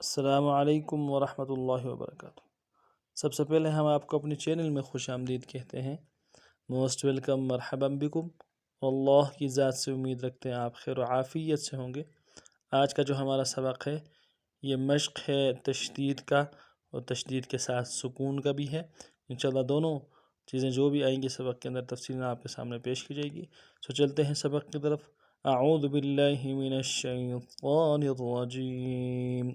السلام علیکم ورحمۃ اللہ وبرکاتہ۔ سب سے پہلے ہم آپ کو اپنے چینل میں خوش آمدید کہتے ہیں۔ موسٹ ویلکم، مرحبا بکم۔ اللہ کی ذات سے امید رکھتے ہیں آپ خیر و عافیت سے ہوں گے۔ آج کا جو ہمارا سبق ہے یہ مشق ہے تشدید کا، اور تشدید کے ساتھ سکون کا بھی ہے۔ انشاءاللہ دونوں چیزیں جو بھی آئیں گی سبق کے اندر تفصیل آپ کے سامنے پیش کی جائے گی۔ سو چلتے ہیں سبق کی طرف۔ اعوذ باللہ من الشیطان الرجیم،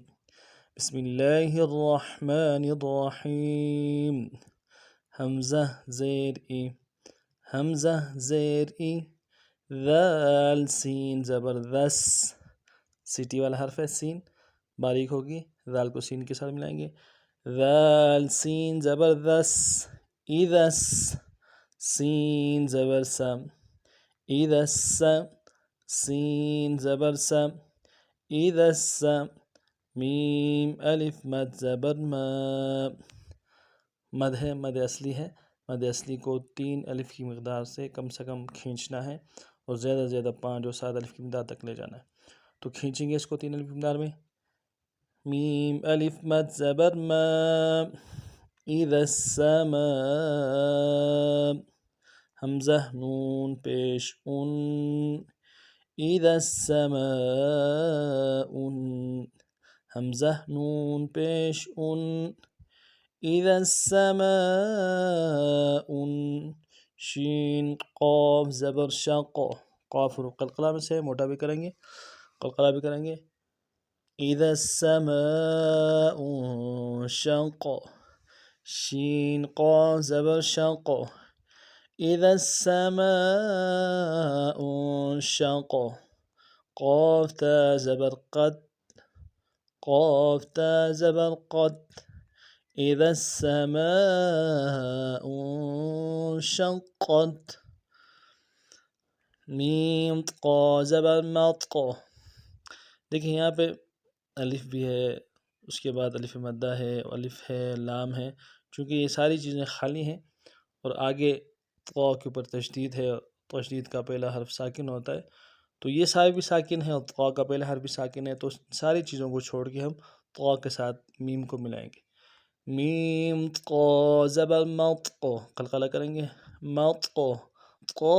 بسم اللہ الرحمن الرحیم۔ حمزہ زیر ای، حمزہ زیر ای، ذال سین زبردس، سیٹی والا حرف ہے، سین باریک ہوگی، ذال کو سین کے ساتھ ملائیں گے۔ ذال سین زبردس، ایدس، سین زبر سم، ایدس، سین زبر سم، ایدس، میم الف مد زبر ما، مد ہے، مد اصلی ہے، مد اصلی کو 3 الف کی مقدار سے کم کھینچنا ہے، اور زیادہ سے زیادہ 5 اور 7 الف کی مقدار تک لے جانا ہے۔ تو کھینچیں گے اس کو 3 الف کی مقدار میں۔ میم الف مد زبر ما، اذا السماء، حمزہ نون پیش ان، اذا السماء، حمزہ نون پیش ان، اذا السماء، شین قاف زبر شق، قاف حروف قلقلہ میں سے موٹا بھی کریں گے، قلقلہ بھی کریں گے۔ اذا السماء شق، شین قاف زبر شق، اذا السماء شق، قاف تا زبر قد، قاف تا زبر قد، اذا السماء شقت، میم قا زبر مط۔ دیکھیں یہاں پہ الف بھی ہے، اس کے بعد الف مدہ ہے، الف ہے، لام ہے، چونکہ یہ ساری چیزیں خالی ہیں اور آگے قا کے اوپر تشدید ہے، تشدید کا پہلا حرف ساکن ہوتا ہے، تو یہ سارے بھی ساکن ہیں اور قا کا پہلا حرف بھی ساکن ہے، تو ساری چیزوں کو چھوڑ کے ہم قا کے ساتھ میم کو ملائیں گے۔ میم قا زبر مط، قلقلہ کریں گے، مط، قا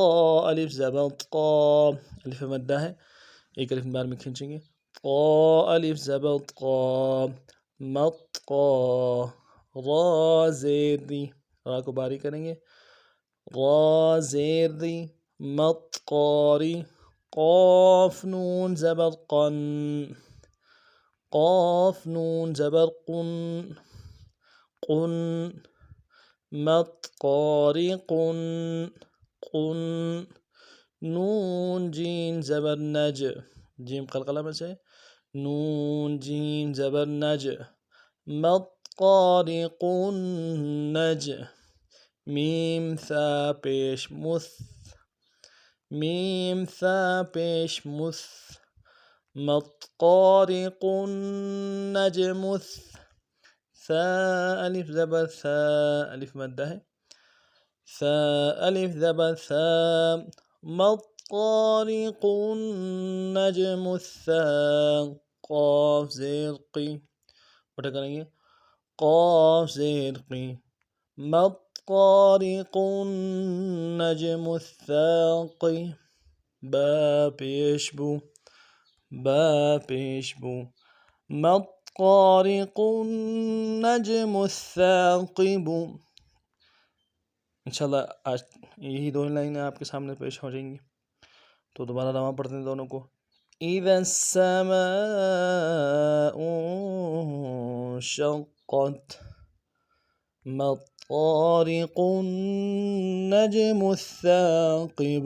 الف زبر قا، الف مدہ ہے، ایک الف بار میں کھینچیں گے، قا الف زبر قا، مط قا، را زیر دی، را کو باری کریں گے، را زیر دی، مط قاری، قاف نون زبر قن، قاف نون زبر قن، قن، مط قاری قن، قن، نون جیم زبر نج، جیم قلقلہ میں سے، نون جیم زبر نج، مط قاری قن نج، میم ثا پیش مث، میم ثا پیش مث، مط قاری قن نج مث، ثا الف زبر ثا، الف مدہ ہے، ثا الف زبر ثا، مط قاری قن نج مثا، قاف زیر قی، بٹا کریں گے، قاف زیر قی، مط قاری قن نج مثاقی، با پیش بو، با پیش بو، مط قاری قن نج مثاقب۔ انشاءاللہ آج یہی 2 لائنیں آپ کے سامنے پیش ہو جائیں گی، تو دوبارہ رواں پڑھتے ہیں دونوں کو۔ اذا السماء شقت، مط قاری قن نج مثاقب۔